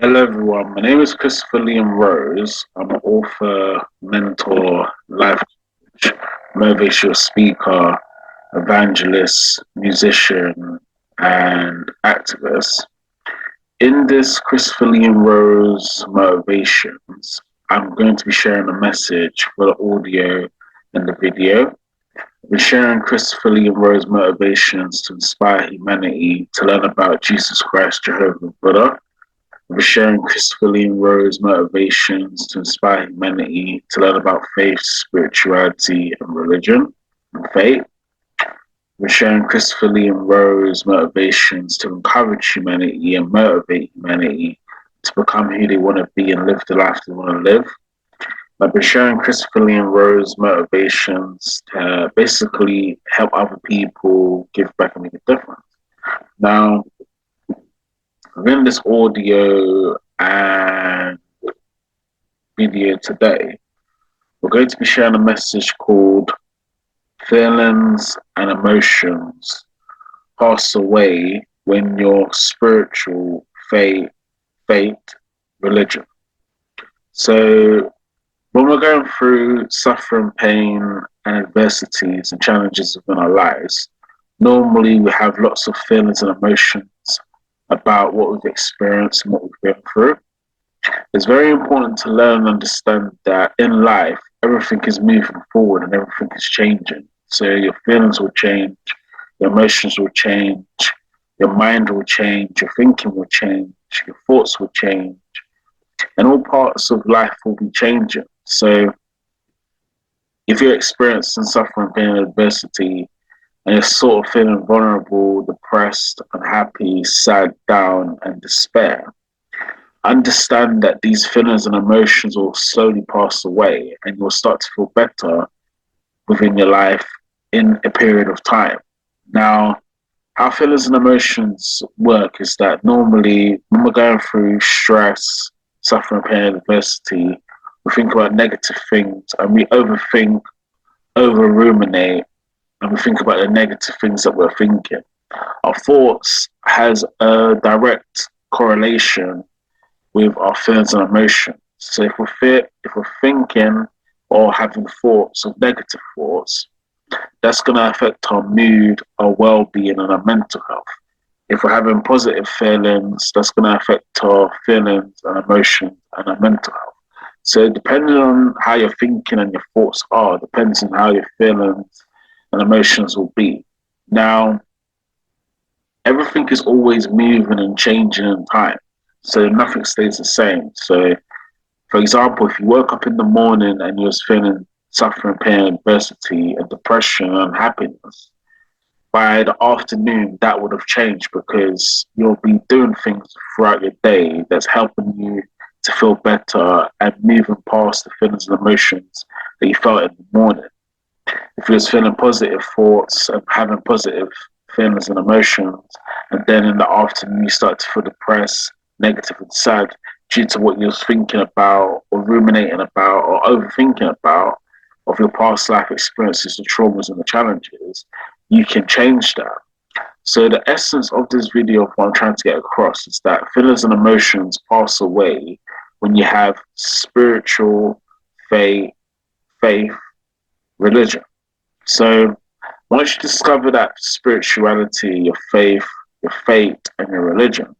Hello everyone, my name is Christopher Liam Rose. I'm an author, mentor, life coach, motivational speaker, evangelist, musician, and activist. In this Christopher Liam Rose Motivations, I'm going to be sharing a message for the audio and the video. We're sharing Christopher Liam Rose Motivations to inspire humanity to learn about Jesus Christ, Jehovah, Buddha. We're sharing Christopher Lee and Rose motivations to inspire humanity to learn about faith, spirituality, and religion and faith. We're sharing Christopher Lee and Rose motivations to encourage humanity and motivate humanity to become who they want to be and live the life they want to live. I've been sharing Christopher Lee and Rose motivations to basically help other people give back and make a difference. Now, within this audio and video today, we're going to be sharing a message called Feelings and Emotions Pass Away When Your Spiritual Faith, Religion. So, when we're going through suffering, pain, and adversities and challenges within our lives, normally we have lots of feelings and emotions about what we've experienced and what we've been through. It's very important to learn and understand that in life, everything is moving forward and everything is changing. So your feelings will change, your emotions will change, your mind will change, your thinking will change, your thoughts will change, and all parts of life will be changing. So if you're experiencing suffering, pain, and adversity, and you're sort of feeling vulnerable, depressed, unhappy, sad, down, and despair, understand that these feelings and emotions will slowly pass away and you'll start to feel better within your life in a period of time. Now, how feelings and emotions work is that normally when we're going through stress, suffering, pain, and adversity, we think about negative things and we overthink, over ruminate, and we think about the negative things that we're thinking. Our thoughts has a direct correlation with our feelings and emotions. So if we're thinking or having thoughts of negative thoughts, that's going to affect our mood, our well-being, and our mental health. If we're having positive feelings, that's going to affect our feelings and emotions and our mental health. So depending on how your thinking and your thoughts are, depends on how your feelings and emotions will be. Now, everything is always moving and changing in time, so nothing stays the same. So, for example, if you woke up in the morning and you was feeling suffering, pain, adversity, and depression and unhappiness, by the afternoon that would have changed because you'll be doing things throughout your day that's helping you to feel better and moving past the feelings and emotions that you felt in the morning. If you was feeling positive thoughts and having positive feelings and emotions, and then in the afternoon you start to feel depressed, negative, and sad due to what you was thinking about or ruminating about or overthinking about of your past life experiences, the traumas and the challenges, you can change that. So the essence of this video, what I'm trying to get across, is that feelings and emotions pass away when you have spiritual faith, religion. So once you discover that spirituality, your faith, your faith, and your religion,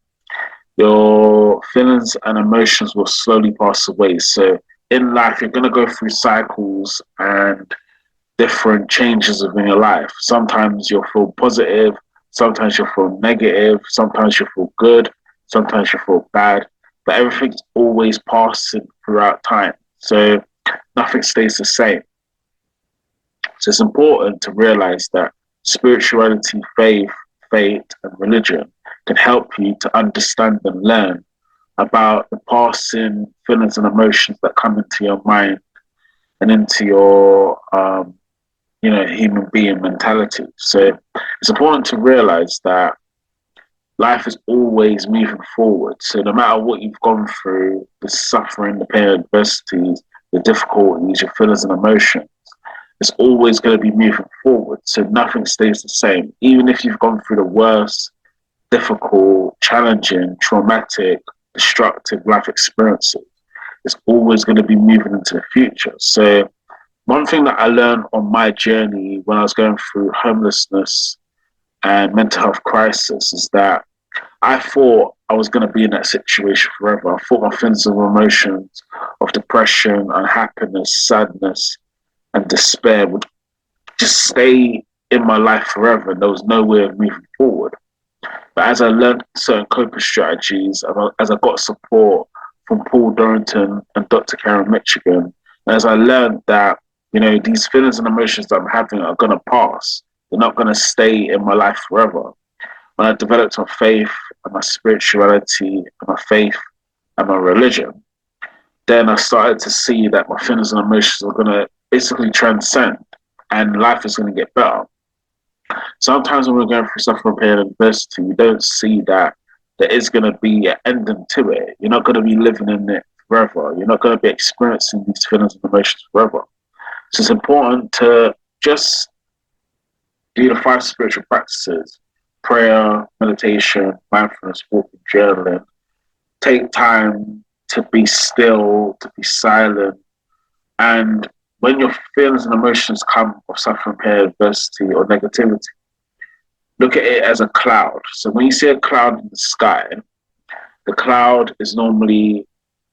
your feelings and emotions will slowly pass away. So in life, you're going to go through cycles and different changes within your life. Sometimes you'll feel positive, sometimes you'll feel negative, sometimes you'll feel good, sometimes you'll feel bad, but everything's always passing throughout time. So nothing stays the same. So it's important to realize that spirituality, faith, and religion can help you to understand and learn about the passing feelings and emotions that come into your mind and into your human being mentality. So it's important to realize that life is always moving forward. So no matter what you've gone through, the suffering, the pain, adversities, the difficulties, your feelings and emotions, it's always going to be moving forward. So nothing stays the same. Even if you've gone through the worst, difficult, challenging, traumatic, destructive life experiences. It's always going to be moving into the future. So one thing that I learned on my journey when I was going through homelessness and mental health crisis is that I thought I was going to be in that situation forever. I thought my feelings and emotions of depression, unhappiness, sadness, and despair would just stay in my life forever. And there was no way of moving forward. But as I learned certain coping strategies, as I got support from Paul Dorrington and Dr. Karen Michigan, and as I learned that, these feelings and emotions that I'm having are going to pass, they're not going to stay in my life forever. When I developed my faith and my spirituality and my faith and my religion, then I started to see that my feelings and emotions are going to basically transcend and life is going to get better. Sometimes when we're going through suffering pain and adversity, we don't see that there is going to be an ending to it. You're not going to be living in it forever. You're not going to be experiencing these feelings and emotions forever. So it's important to just do the 5 spiritual practices: prayer, meditation, mindfulness, walking, journaling. Take time to be still, to be silent. And when your feelings and emotions come of suffering, pain, adversity, or negativity, look at it as a cloud. So when you see a cloud in the sky, the cloud is normally,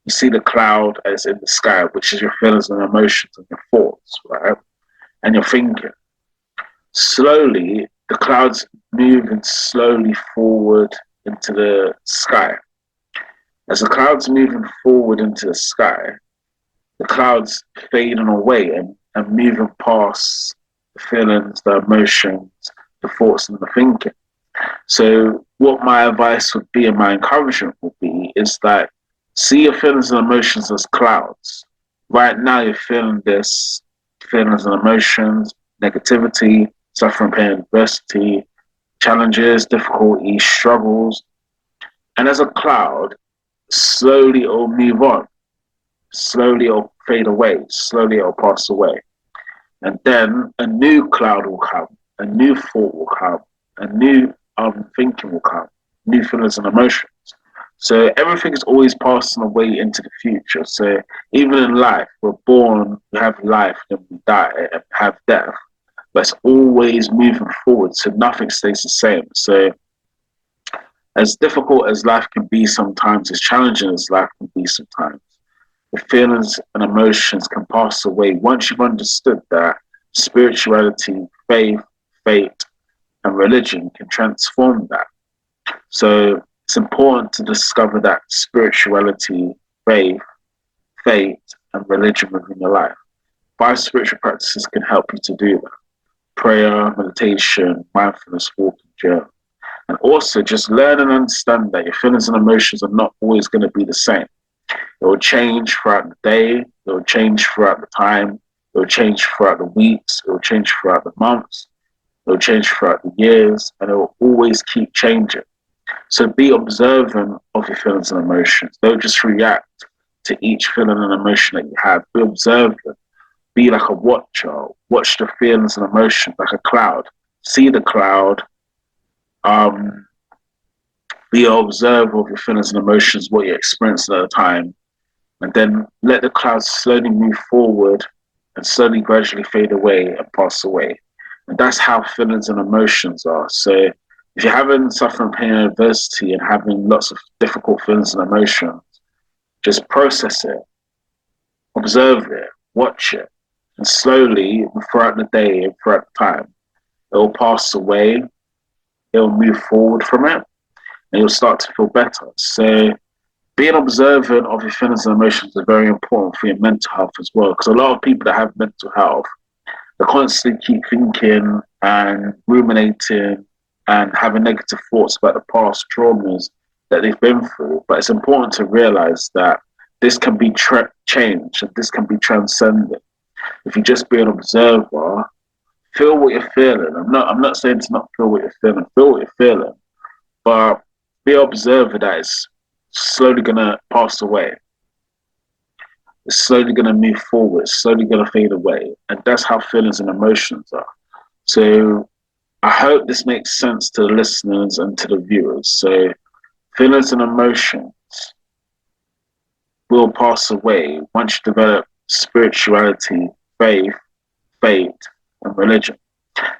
you see the cloud as in the sky, which is your feelings and emotions and your thoughts, right? And your thinking. Slowly, the clouds moving slowly forward into the sky. As the clouds moving forward into the sky, the clouds fading away and moving past the feelings, the emotions, the thoughts, and the thinking. So what my advice would be and my encouragement would be is that see your feelings and emotions as clouds. Right now you're feeling this feelings and emotions, negativity, suffering, pain, adversity, challenges, difficulties, struggles. And as a cloud, slowly it'll move on. Slowly it'll fade away. Slowly it'll pass away. And then a new cloud will come. A new thought will come. A new thinking will come. New feelings and emotions. So everything is always passing away into the future. So even in life, we're born, we have life, then we die and have death. But it's always moving forward. So nothing stays the same. So as difficult as life can be sometimes, as challenging as life can be sometimes, the feelings and emotions can pass away once you've understood that spirituality, faith, fate, and religion can transform that. So it's important to discover that spirituality, faith, fate, and religion within your life. 5 spiritual practices can help you to do that: prayer, meditation, mindfulness, walking, journal. And also just learn and understand that your feelings and emotions are not always going to be the same. It will change throughout the day. It will change throughout the time. It will change throughout the weeks. It will change throughout the months. It will change throughout the years. And it will always keep changing. So be observant of your feelings and emotions. Don't just react to each feeling and emotion that you have. Be observant. Be like a watcher. Watch the feelings and emotions like a cloud. See the cloud. Be an observer of your feelings and emotions, what you're experiencing at the time, and then let the clouds slowly move forward and slowly, gradually fade away and pass away. And that's how feelings and emotions are. So if you're having suffering, pain, and adversity and having lots of difficult feelings and emotions, just process it, observe it, watch it, and slowly, throughout the day and throughout the time, it will pass away, it will move forward from it, and you'll start to feel better. So being observant of your feelings and emotions is very important for your mental health as well. Because a lot of people that have mental health, they constantly keep thinking and ruminating and having negative thoughts about the past traumas that they've been through. But it's important to realize that this can be changed and this can be transcended. If you just be an observer, feel what you're feeling. I'm not saying to not feel what you're feeling. Feel what you're feeling, but be an observer that it's slowly gonna pass away. It's slowly gonna move forward. It's slowly gonna fade away, and that's how feelings and emotions are. So I hope this makes sense to the listeners and to the viewers. So feelings and emotions will pass away once you develop spirituality, faith, faith, and religion.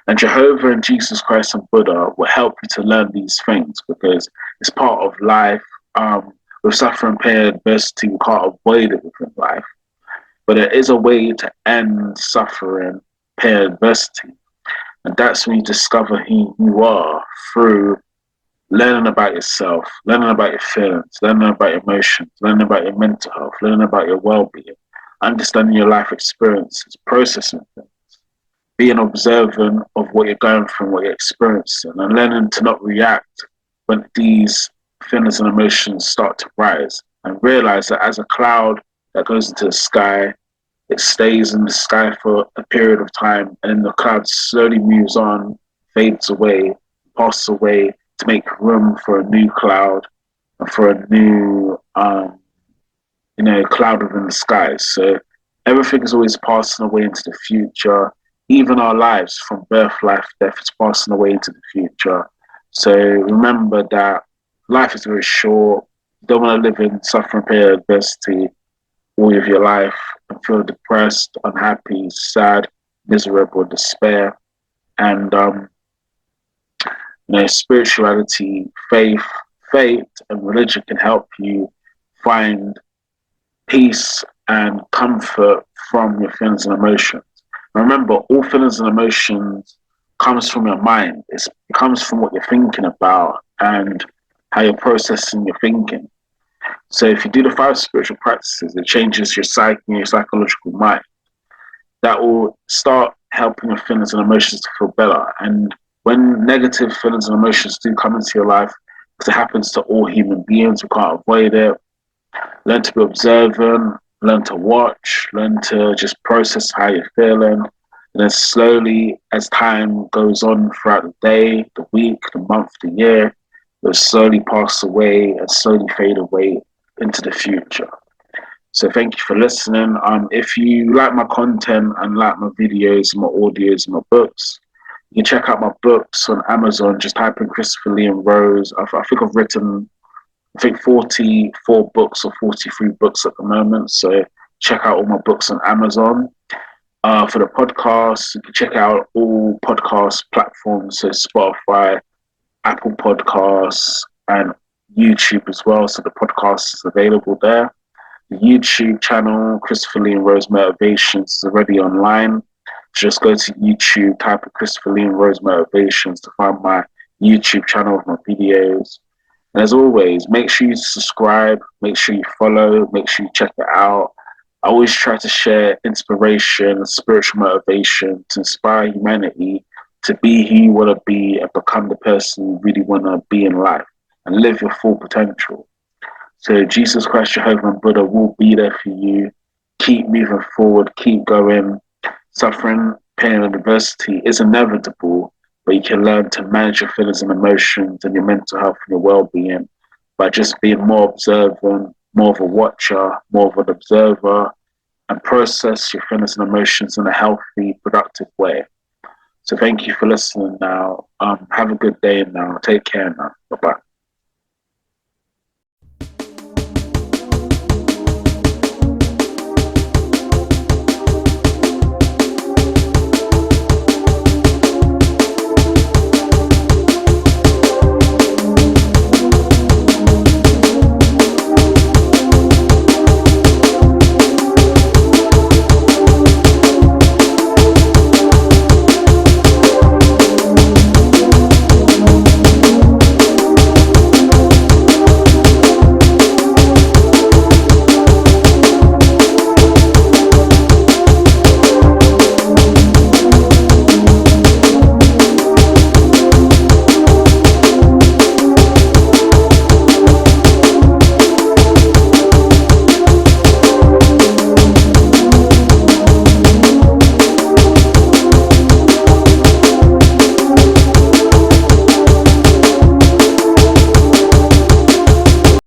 And Jehovah and Jesus Christ and Buddha will help you to learn these things because it's part of life. With suffering, pain, adversity, we can't avoid it within life. But there is a way to end suffering, pain, adversity. And that's when you discover who you are through learning about yourself, learning about your feelings, learning about your emotions, learning about your mental health, learning about your well-being, understanding your life experiences, processing things, being observant of what you're going through, what you're experiencing, and learning to not react when these feelings and emotions start to rise, and realize that as a cloud that goes into the sky, it stays in the sky for a period of time, and then the cloud slowly moves on, fades away, passes away to make room for a new cloud and for a new, cloud within the sky. So everything is always passing away into the future. Even our lives, from birth, life, death, is passing away into the future. So remember that life is very short. You don't want to live in suffering, pain, adversity all of your life and feel depressed, unhappy, sad, miserable, despair. And spirituality, faith, and religion can help you find peace and comfort from your feelings and emotions. And remember, all feelings and emotions comes from your mind. It comes from what you're thinking about and how you're processing your thinking. So if you do the 5 spiritual practices, it changes your psyche and your psychological mind. That will start helping your feelings and emotions to feel better. And when negative feelings and emotions do come into your life, because it happens to all human beings, we can't avoid it, learn to be observant, learn to watch, learn to just process how you're feeling. And then slowly, as time goes on throughout the day, the week, the month, the year, it will slowly pass away and slowly fade away into the future. So thank you for listening. If you like my content and like my videos, my audios, my books, you can check out my books on Amazon. Just type in Christopher Lee and Rose. I think I've written 44 books or 43 books at the moment. So check out all my books on Amazon. For the podcast, you can check out all podcast platforms, so Spotify, Apple Podcasts, and YouTube as well. So the podcast is available there. The YouTube channel, Christopher Lee and Rose Motivations, is already online. Just go to YouTube, type in Christopher Lee and Rose Motivations to find my YouTube channel with my videos. And as always, make sure you subscribe, make sure you follow, make sure you check it out. I always try to share inspiration and spiritual motivation to inspire humanity to be who you want to be and become the person you really want to be in life and live your full potential. So Jesus Christ, Jehovah, and Buddha will be there for you. Keep moving forward, keep going. Suffering, pain, and adversity is inevitable, but you can learn to manage your feelings and emotions and your mental health and your well-being by just being more observant, more of a watcher, more of an observer, and process your feelings and emotions in a healthy, productive way. So thank you for listening now. Have a good day now. Take care now. Bye-bye.